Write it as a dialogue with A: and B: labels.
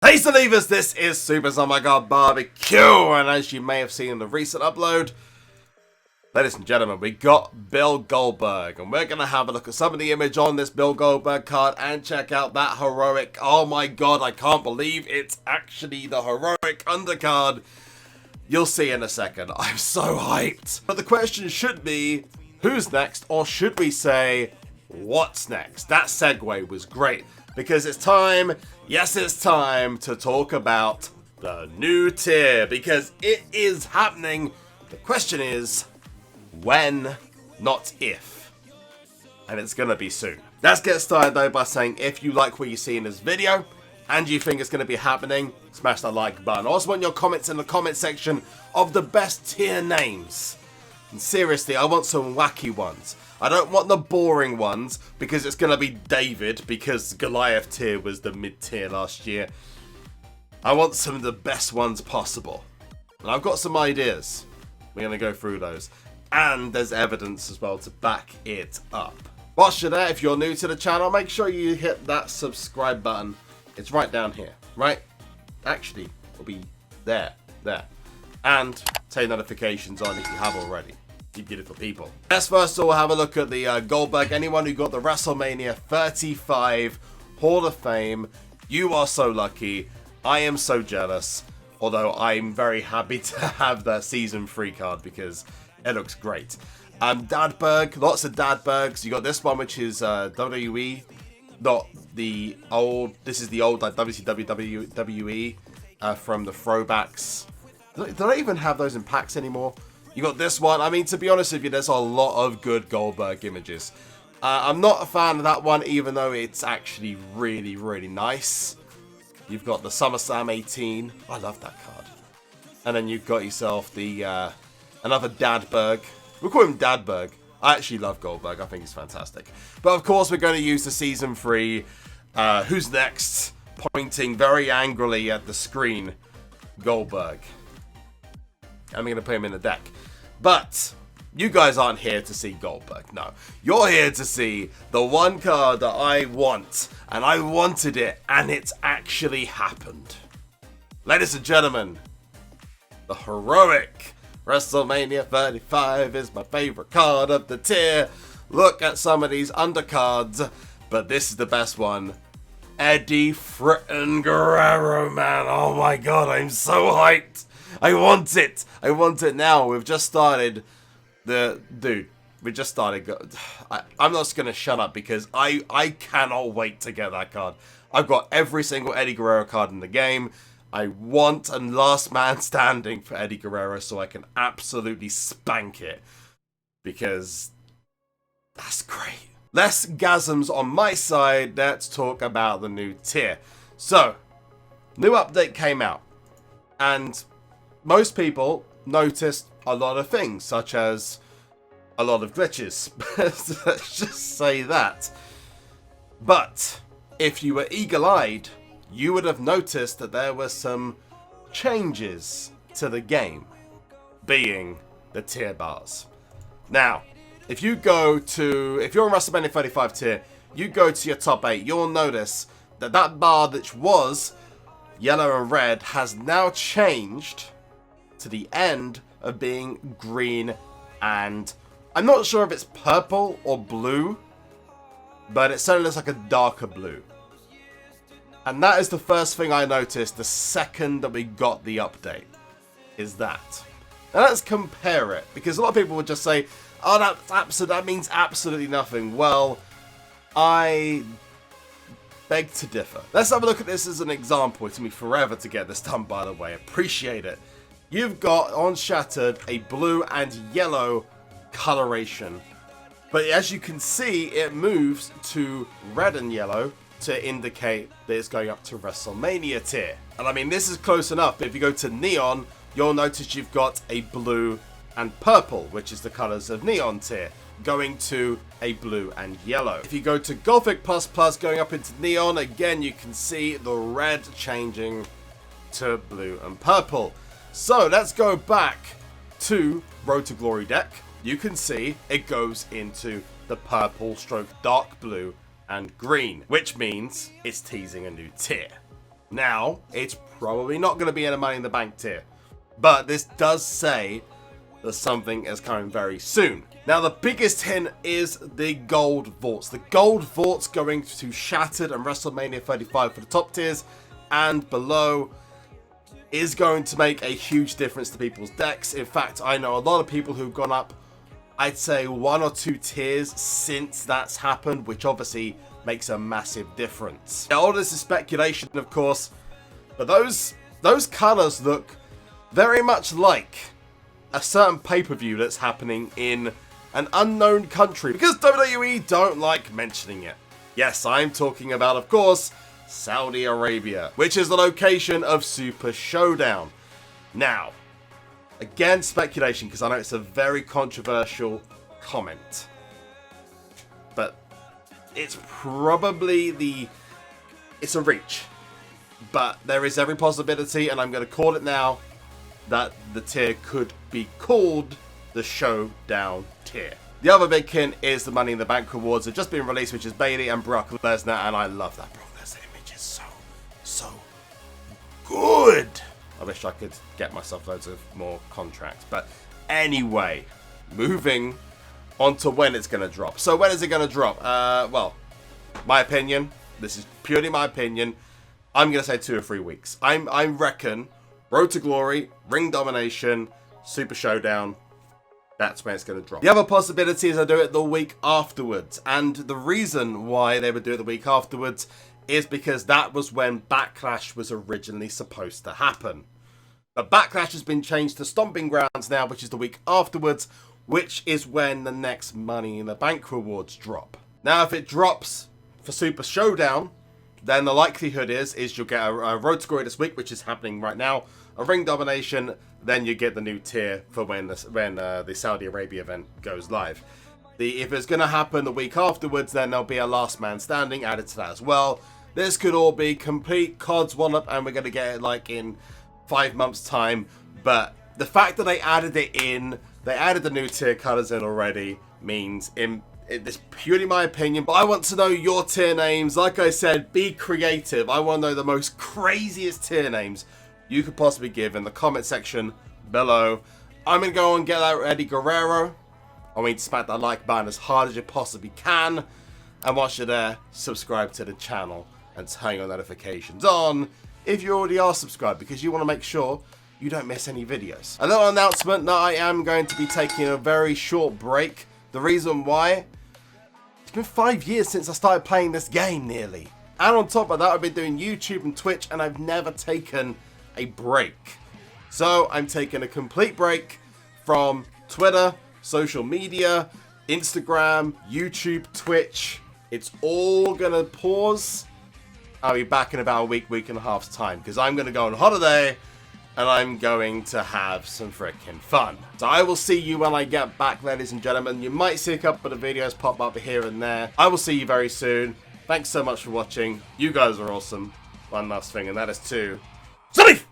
A: Hey Believers, this is SuperZombGBBQ, and as you may have seen in the recent upload, ladies and gentlemen, we got Bill Goldberg, and we're going to have a look at some of the image on this Bill Goldberg card and check out that heroic, oh my god, I can't believe it's actually the heroic undercard. You'll see in a second. I'm so hyped. But the question should be, who's next, or should we say, what's next? That segue was great. Because it's time, yes it's time, to talk about the new tier. Because it is happening. The question is, when, not if. And it's gonna be soon. Let's get started though by saying, if you like what you see in this video, and you think it's gonna be happening, smash that like button. I also want your comments in the comment section of the best tier names. And seriously, I want some wacky ones. I don't want the boring ones, because it's going to be David, because Goliath tier was the mid-tier last year. I want some of the best ones possible. And I've got some ideas. We're going to go through those. And there's evidence as well to back it up. Whilst you're there, if you're new to the channel, make sure you hit that subscribe button. It's right down here. Right? Actually, it'll be there. There. And turn notifications on if you have already. You beautiful people. Let's first of all have a look at the Goldberg. Anyone who got the WrestleMania 35 Hall of Fame, you are so lucky. I am so jealous. Although I'm very happy to have that season 3 card because it looks great. Dadberg, lots of Dadbergs. You got this one, which is WWE, not the old. This is the old like WWE from the throwbacks. Do they even have those in packs anymore? You got this one. I mean, to be honest with you, there's a lot of good Goldberg images. I'm not a fan of that one, even though it's actually really, really nice. You've got the SummerSlam 18. I love that card. And then you've got yourself the another Dadberg. We'll call him Dadberg. I actually love Goldberg. I think he's fantastic. But of course, we're going to use the Season 3 Who's Next, pointing very angrily at the screen, Goldberg. I'm going to put him in the deck. But you guys aren't here to see Goldberg. No. You're here to see the one card that I want. And I wanted it. And it's actually happened. Ladies and gentlemen, the heroic WrestleMania 35 is my favorite card of the tier. Look at some of these undercards. But this is the best one. Eddie frickin' Guerrero, man. Oh my god, I'm so hyped. I want it. I want it now. We've just started we just started. I'm not just going to shut up because I cannot wait to get that card. I've got every single Eddie Guerrero card in the game. I want a last man standing for Eddie Guerrero so I can absolutely spank it. Because that's great. Less gasms on my side. Let's talk about the new tier. So, new update came out. And most people noticed a lot of things, such as a lot of glitches. Let's just say that. But if you were eagle-eyed, you would have noticed that there were some changes to the game, being the tier bars. Now, if you're on WrestleMania 35 tier, you go to your top 8, you'll notice that that bar which was yellow and red has now changed to the end of being green, and I'm not sure if it's purple or blue, but it certainly looks like a darker blue. And that is the first thing I noticed the second that we got the update, is that. Now let's compare it, because a lot of people would just say, oh, that means absolutely nothing. Well, I beg to differ. Let's have a look at this as an example. It took me forever to get this done, by the way. Appreciate it. You've got on Shattered a blue and yellow coloration. But as you can see, it moves to red and yellow to indicate that it's going up to WrestleMania tier. And I mean, this is close enough. But if you go to Neon, you'll notice you've got a blue and purple, which is the colors of Neon tier, going to a blue and yellow. If you go to Gothic Plus Plus, going up into Neon, again, you can see the red changing to blue and purple. So let's go back to Road to Glory deck. You can see it goes into the purple stroke dark blue and green, which means it's teasing a new tier. Now, it's probably not going to be in a Money in the Bank tier, but this does say that something is coming very soon. Now, the biggest hint is the gold vaults. The gold vaults going to Shattered and WrestleMania 35 for the top tiers, and below is going to make a huge difference to people's decks. In fact, I know a lot of people who've gone up, I'd say 1 or 2 tiers since that's happened, which obviously makes a massive difference. Now, all this is speculation, of course, but those colors look very much like a certain pay-per-view that's happening in an unknown country, because WWE don't like mentioning it. Yes, I'm talking about, of course, Saudi Arabia, which is the location of Super Showdown. Now, again, speculation, because I know it's a very controversial comment, but it's probably it's a reach, but there is every possibility, and I'm going to call it now, that the tier could be called the Showdown tier. The other big hint is the Money in the Bank rewards have just been released, which is Bayley and Brock Lesnar, and I love that Brock Lesnar image. Is so good. I wish I could get myself loads of more contracts, but anyway, moving on to when it's going to drop. So when is it going to drop? Well, my opinion, this is purely my opinion, I'm going to say 2 or 3 weeks. I reckon Road to Glory, Ring Domination, Super Showdown, that's when it's going to drop. The other possibility is I do it the week afterwards. And the reason why they would do it the week afterwards is because that was when Backlash was originally supposed to happen. But Backlash has been changed to Stomping Grounds now, which is the week afterwards, which is when the next Money in the Bank rewards drop. Now, if it drops for Super Showdown, then the likelihood is you'll get a Road to Glory this week, which is happening right now, a Ring Domination, then you get the new tier for when the Saudi Arabia event goes live. If it's going to happen the week afterwards, then there'll be a Last Man Standing added to that as well. This could all be complete codswallop, and we're going to get it like in 5 months' time. But the fact that they added it in, they added the new tier colors in already, means it's purely my opinion, but I want to know your tier names. Like I said, be creative. I want to know the most craziest tier names you could possibly give in the comment section below. I'm going to go and get that ready, Guerrero. I want you to smack that like button as hard as you possibly can. And once you're there, subscribe to the channel and turn your notifications on if you already are subscribed, because you want to make sure you don't miss any videos. A little announcement that I am going to be taking a very short break. The reason why, it's been 5 years since I started playing this game nearly. And on top of that, I've been doing YouTube and Twitch, and I've never taken a break. So I'm taking a complete break from Twitter, social media, Instagram, YouTube, Twitch. It's all gonna pause. I'll be back in about a week and a half's time, because I'm gonna go on holiday and I'm going to have some freaking fun. So I will see you when I get back, ladies and gentlemen. You might see a couple of videos pop up here and there. I will see you very soon. Thanks so much for watching. You guys are awesome. One last thing, and that is to... Safe!